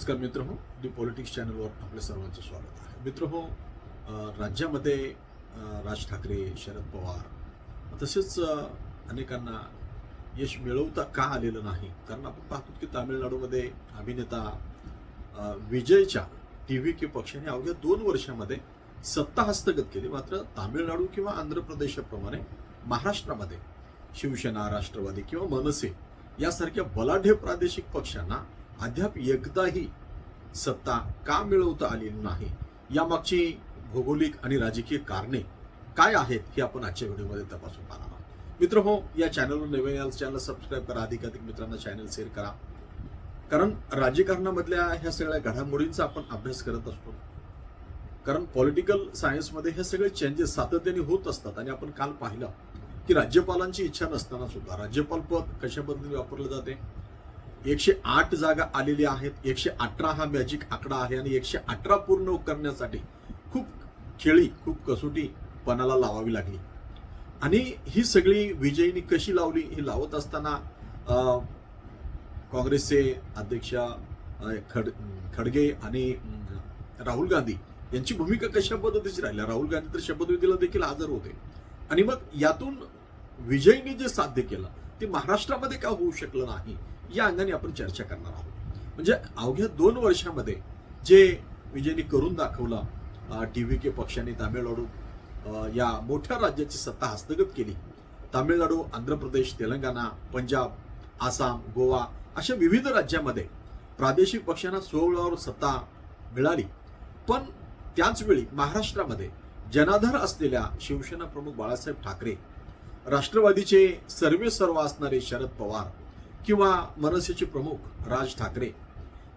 नमस्कार मित्रहो, दी पॉलिटिक्स चॅनलवर आपल्या सर्वांचं स्वागत आहे. मित्रहो, राज्यामध्ये राज ठाकरे, शरद पवार तसेच अनेकांना यश मिळवता का आलेलं नाही? कारण आपण पाहतो की तामिळनाडूमध्ये अभिनेता विजयच्या TVK पक्षाने अवघ्या 2 वर्षामध्ये सत्ता हस्तगत केली. मात्र तामिळनाडू किंवा आंध्र प्रदेशाप्रमाणे महाराष्ट्रामध्ये शिवसेना, राष्ट्रवादी किंवा मनसे यासारख्या बलाढ्य प्रादेशिक पक्षांना अद्याप एकदाही सत्ता का मिळवता आलेली नाही? यामागची भौगोलिक आणि राजकीय कारणे काय आहेत हे आपण आजच्या व्हिडिओमध्ये तपासून पाहणार आहोत. मित्रहो, या चॅनलवर नवीन याल चॅनल सबस्क्राईब करा, अधिकाधिक मित्रांना चॅनल शेअर करा. कारण राजकारणामधल्या ह्या सगळ्या घडामोडींचा आपण अभ्यास करत असतो. कारण पॉलिटिकल सायन्समध्ये हे सगळे चेंजेस सातत्याने होत असतात आणि आपण काल पाहिलं की राज्यपालांची इच्छा नसताना सुद्धा राज्यपाल पद कशा पद्धतीने वापरलं जाते. 108 जागा आलेल्या आहेत. 118 हा मॅजिक आकडा आहे आणि 118 पूर्ण करण्यासाठी खूप कसोटी पणाला लावावी लागली. आणि ही सगळी विजयीनी कशी लावली? ही लावत असताना काँग्रेसचे अध्यक्ष खडगे आणि राहुल गांधी यांची भूमिका कशा पद्धतीची राहिली? राहुल गांधी तर शपथविधीला देखील हजर होते. आणि मग यातून विजयीने जे साध्य केलं ते महाराष्ट्रामध्ये का होऊ शकलं नाही, या अंगाने आपण चर्चा करणार आहोत. म्हणजे अवघ्या 2 वर्षामध्ये जे विजयने करून दाखवलं, TVK पक्षाने तामिळनाडू या मोठ्या राज्याची सत्ता हस्तगत केली. तामिळनाडू, आंध्र प्रदेश, तेलंगणा, पंजाब, आसाम, गोवा अशा विविध राज्यामध्ये प्रादेशिक पक्षांना स्वबळावर सत्ता मिळाली. पण त्याचवेळी महाराष्ट्रामध्ये जनाधार असलेल्या शिवसेना प्रमुख बाळासाहेब ठाकरे, राष्ट्रवादीचे सर्वेसर्वा असणारे शरद पवार किंवा मनसेचे प्रमुख राज ठाकरे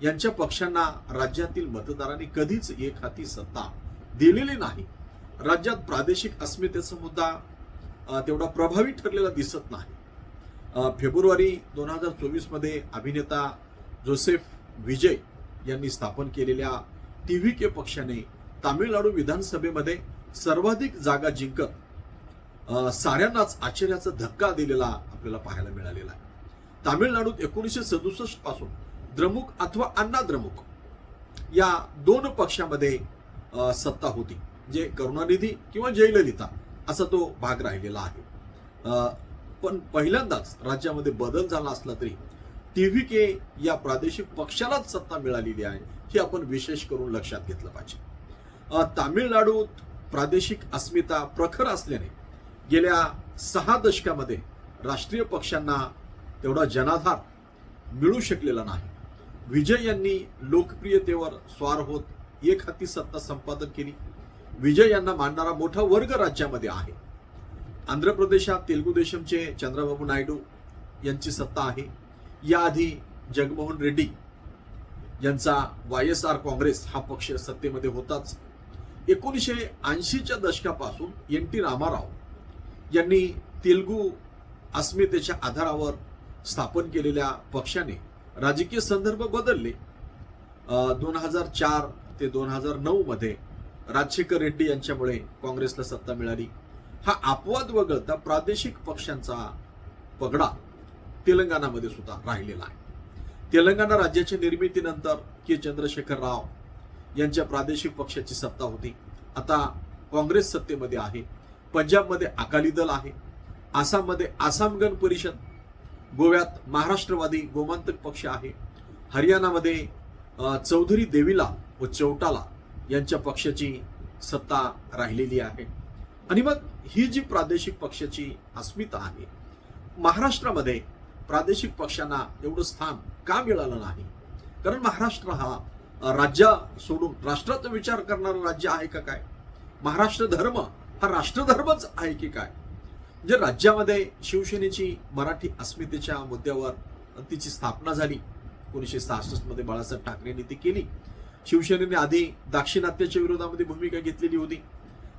यांच्या पक्षांना राज्यातील मतदारांनी कधीच एक हाती सत्ता दिलेली नाही. राज्यात प्रादेशिक अस्मितेचा मुद्दा तेवढा प्रभावी ठरलेला दिसत नाही. फेब्रुवारी 2024 मध्ये अभिनेता जोसेफ विजय यांनी स्थापन केलेल्या TVK पक्षाने तामिळनाडू विधानसभेमध्ये सर्वाधिक जागा जिंकत साऱ्यांनाच आश्चर्याचा धक्का दिलेला आपल्याला पाहायला मिळालेला आहे. तामिळनाडूत 1967 पासून द्रमुक अथवा अण्णा द्रमुक या 2 पक्षामध्ये सत्ता होती. जे करुणानिधी किंवा जयललिता असा तो भाग राहिलेला आहे. पण पहिल्यांदाच राज्यामध्ये बदल झाला असला तरी TVK या प्रादेशिक पक्षालाच सत्ता मिळालेली आहे, हे आपण विशेष करून लक्षात घेतलं पाहिजे. तामिळनाडूत प्रादेशिक अस्मिता प्रखर असल्याने गेल्या 6 दशकामध्ये राष्ट्रीय पक्षांना तेवढा जनाधार मिळू शकलेला नाही. विजय यांनी लोकप्रियतेवर स्वार होत एक हाती सत्ता संपादन केली. विजय यांना मानणारा मोठा वर्ग राज्यामध्ये आहे. आंध्र प्रदेशात तेलुगू देशमचे चंद्रबाबू नायडू यांची सत्ता आहे. याआधी जगनमोहन रेड्डी यांचा YSR काँग्रेस हा पक्ष सत्तेमध्ये होताच. 1980च्या दशकापासून NT रामाराव यांनी तेलुगू अस्मितेच्या आधारावर स्थापन केलेल्या पक्षाने राजकीय संदर्भ बदलले. 2004 ते 2009 मध्ये राजशेखर रेड्डी यांच्यामुळे काँग्रेसला सत्ता मिळाली. हा अपवाद वगळता प्रादेशिक पक्षांचा पगडा तेलंगणामध्ये सुद्धा राहिलेला आहे. तेलंगणा राज्याच्या निर्मितीनंतर के चंद्रशेखर राव यांच्या प्रादेशिक पक्षाची सत्ता होती. आता काँग्रेस सत्तेमध्ये आहे. पंजाबमध्ये अकाली दल आहे. आसाममध्ये आसाम गण परिषद, गोव्यात महाराष्ट्रवादी गोमांतक पक्ष आहे. हरियाणामध्ये चौधरी देवीलाल व चौटाला यांच्या पक्षाची सत्ता राहिलेली आहे. आणि मग ही जी प्रादेशिक पक्षाची अस्मिता आहे, महाराष्ट्रामध्ये प्रादेशिक पक्षांना एवढं स्थान का मिळालं नाही? कारण महाराष्ट्र हा राज्य सोडून राष्ट्राचा विचार करणारं राज्य आहे का काय? महाराष्ट्र धर्म हा राष्ट्रधर्मच आहे की काय? जे राज्यामध्ये शिवसेनेची मराठी अस्मितेच्या मुद्द्यावर तिची स्थापना झाली 1966 मध्ये बाळासाहेब ठाकरेंनी ती केली. शिवसेनेने आधी दाक्षिणात्याच्या विरोधामध्ये भूमिका घेतलेली होती.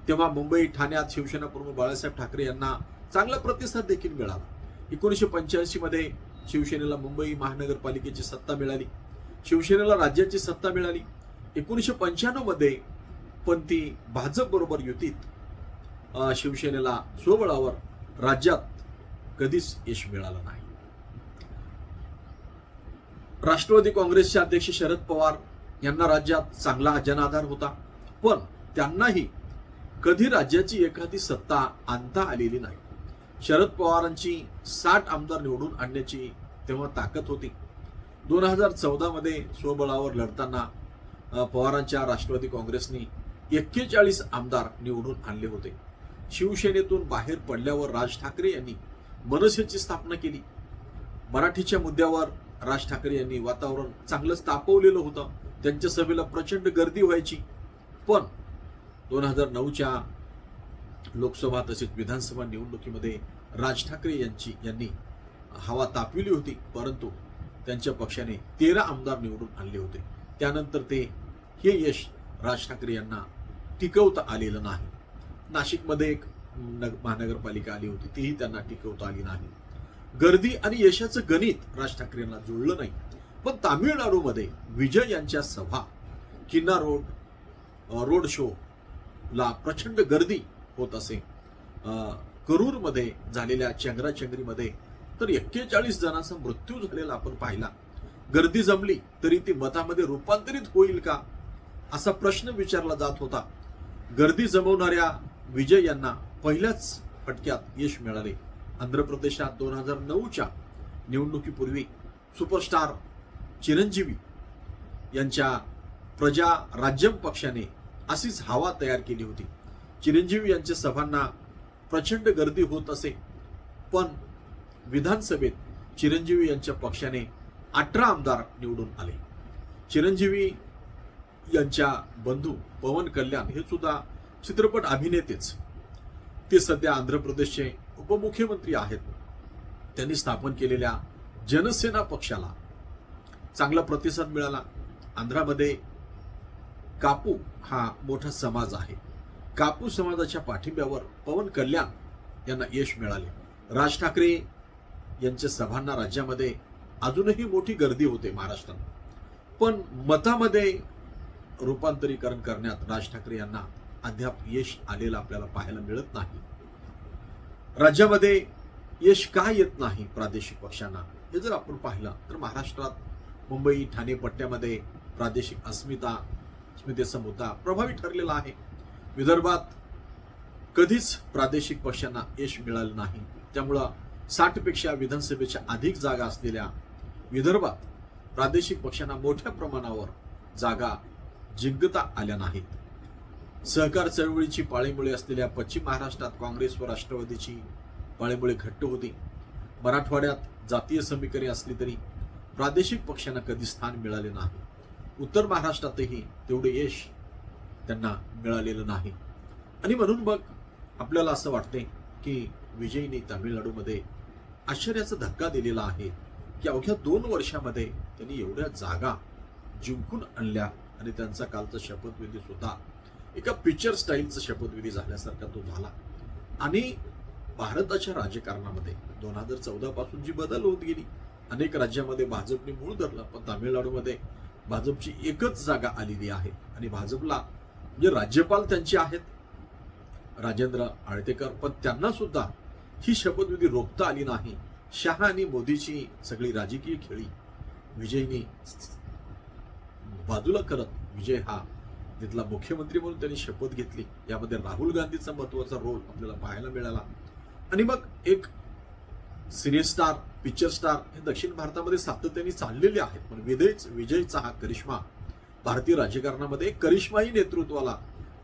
तेव्हा मुंबई, ठाण्यात शिवसेना प्रमुख बाळासाहेब ठाकरे यांना चांगला प्रतिसाद देखील मिळाला. 1985 मध्ये शिवसेनेला मुंबई महानगरपालिकेची सत्ता मिळाली. शिवसेनेला राज्याची सत्ता मिळाली. 1995 मध्ये पण ती भाजप बरोबर युतीत शिवसेनेला स्वबळावर राज्यात कधीच यश मिळालं नाही. राष्ट्रवादी काँग्रेसचे अध्यक्ष शरद पवार यांना राज्यात चांगला जनाधार होता, पण त्यांनाही कधी राज्याची एखादी सत्ता आणता आलेली नाही. शरद पवारांची 60 आमदार निवडून आणण्याची तेव्हा ताकद होती. 2014 मध्ये स्वबळावर लढताना पवारांच्या राष्ट्रवादी काँग्रेसने 41 आमदार निवडून आणले होते. शिवसेनेतून बाहेर पडल्यावर राज ठाकरे यांनी मनसेची स्थापना केली. मराठीच्या मुद्द्यावर राज ठाकरे यांनी वातावरण चांगलंच तापवलेलं होतं. त्यांच्या सभेला प्रचंड गर्दी व्हायची. पण 2009च्या लोकसभा तसेच विधानसभा निवडणुकीमध्ये राज ठाकरे यांनी हवा तापविली होती, परंतु त्यांच्या पक्षाने 13 आमदार निवडून आणले होते. त्यानंतर हे यश राज ठाकरे यांना टिकवता आलेलं नाही. नाशिकमध्ये एक महानगरपालिका आली होती, तीही त्यांना टिकवता आली नाही. गर्दी आणि यशाचं गणित राज ठाकरे यांना जुळलं नाही. पण तामिळनाडूमध्ये विजय यांच्या सभा, किन्ना रोड शो ला प्रचंड गर्दी होत असे. करूरमध्ये झालेल्या चेंगराचेंगरीमध्ये तर 41 जणांचा मृत्यू झालेला आपण पाहिला. गर्दी जमली तरी ती मतामध्ये रूपांतरित होईल का असा प्रश्न विचारला जात होता. गर्दी जमवणाऱ्या विजय यांना पहिल्याच फटक्यात यश मिळाले. आंध्र प्रदेशात 2009च्या निवडणुकीपूर्वी सुपरस्टार चिरंजीवी यांच्या प्रजा राज्यम पक्षाने अशीच हवा तयार केली होती. चिरंजीवी यांच्या सभांना प्रचंड गर्दी होत असे, पण विधानसभेत चिरंजीवी यांच्या पक्षाने 18 आमदार निवडून आले. चिरंजीवी यांच्या बंधू पवन कल्याण हे सुद्धा चित्रपट अभिनेतेच. ते सध्या आंध्र प्रदेशचे उपमुख्यमंत्री आहेत. त्यांनी स्थापन केलेल्या जनसेना पक्षाला चांगला प्रतिसाद मिळाला. आंध्रामध्ये कापू हा मोठा समाज आहे. कापू समाजाच्या पाठिंब्यावर पवन कल्याण यांना यश मिळाले. राज ठाकरे यांच्या सभांना राज्यामध्ये अजूनही मोठी गर्दी होते महाराष्ट्रात, पण मतामध्ये रूपांतरीकरण करण्यात राज ठाकरे यांना अद्याप यश आलेलं आपल्याला पाहायला मिळत नाही. राज्यामध्ये यश का येत नाही प्रादेशिक पक्षांना हे जर आपण पाहिलं तर महाराष्ट्रात मुंबई ठाणे पट्ट्यामध्ये प्रादेशिक अस्मितेचा मुद्दा प्रभावी ठरलेला आहे. विदर्भात कधीच प्रादेशिक पक्षांना यश मिळालं नाही. त्यामुळं 60 पेक्षा विधानसभेच्या अधिक जागा असलेल्या विदर्भात प्रादेशिक पक्षांना मोठ्या प्रमाणावर जागा जिंकता आल्या नाहीत. सहकार चळवळीची पाळेमुळे असलेल्या पश्चिम महाराष्ट्रात काँग्रेस व राष्ट्रवादीची पाळेमुळे घट्ट होती. मराठवाड्यात जातीय समीकरणे असली तरी प्रादेशिक पक्षांना कधी स्थान मिळाले नाही. उत्तर महाराष्ट्रातही तेवढे यश त्यांना मिळालेलं नाही. आणि म्हणून मग आपल्याला असं वाटते की विजयने तामिळनाडूमध्ये आश्चर्याचा धक्का दिलेला आहे की अवघ्या 2 वर्षामध्ये त्यांनी एवढ्या जागा जिंकून आणल्या आणि त्यांचा कालचा शपथविधी सुद्धा एका पिक्चर स्टाईलचा शपथविधी झाल्यासारखा तो झाला. आणि भारताच्या राजकारणामध्ये 2014 पासून जी बदल होत गेली, अनेक राज्यामध्ये भाजपने मूळ धरलं, पण तामिळनाडूमध्ये भाजपची एकच जागा आलेली आहे. आणि भाजपला म्हणजे राज्यपाल त्यांचे आहेत राजेंद्र आळतेकर, पण त्यांना सुद्धा ही शपथविधी रोखता आली नाही. शहा आणि मोदीची सगळी राजकीय खेळी विजयने बाजूला करत विजय हा तिथला मुख्यमंत्री म्हणून त्यांनी शपथ घेतली. यामध्ये राहुल गांधीचा महत्वाचा रोल आपल्याला पाहायला मिळाला. आणि मग एक सिने स्टार, पिक्चर स्टार हे दक्षिण भारतामध्ये सातत्याने चाललेले आहेत, पण विजयचा हा करिश्मा भारतीय राजकारणामध्ये करिश्माही नेतृत्वाला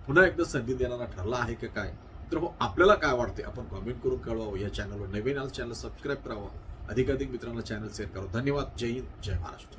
पुन्हा एकदा संधी देणारा ठरला आहे का काय? तर आपल्याला काय वाटते आपण कमेंट करून कळवावं. या चॅनलवर नवीन चॅनल सबस्क्राईब करावं, अधिकाधिक मित्रांना चॅनल शेअर करावं. धन्यवाद. जय हिंद, जय महाराष्ट्र.